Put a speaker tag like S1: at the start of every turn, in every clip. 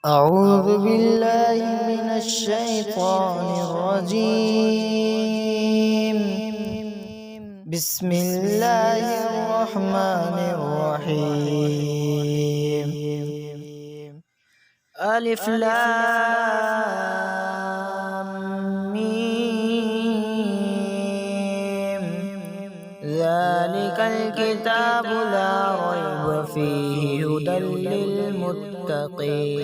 S1: أعوذ بالله من الشيطان الرجيم. بسم الله الرحمن الرحيم. ألف لام ميم. ذلك الكتاب لا ريب فيه هدى للمتقين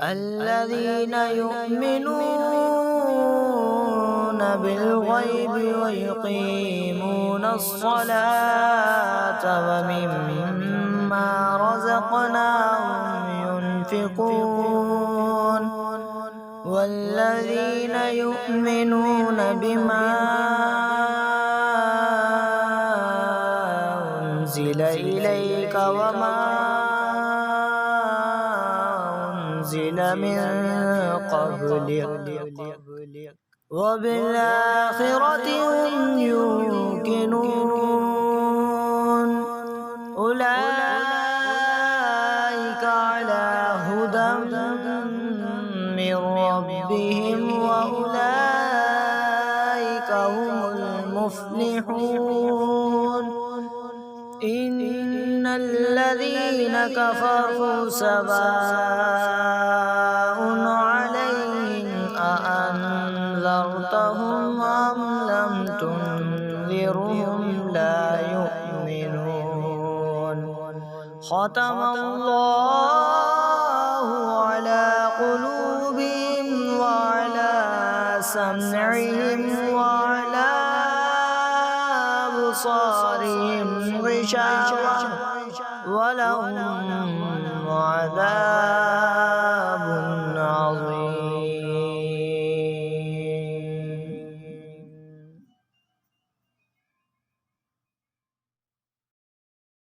S1: الذين يؤمنون بالغيب ويقيمون الصلاة ومما رزقناهم ينفقون والذين يؤمنون بما أنزل إليك وما أنزل من قبلك وبالآخرة هم يوقنون أولئك على هدى من ربهم وأولئك هم المفلحون إن الذين كفروا سواء عليهم أأنذرتهم أم لم تنذرهم لا يؤمنون ختم الله على قلوبهم وعلى سمعهم وعلى أبصارهم غشاوة ولهم عذاب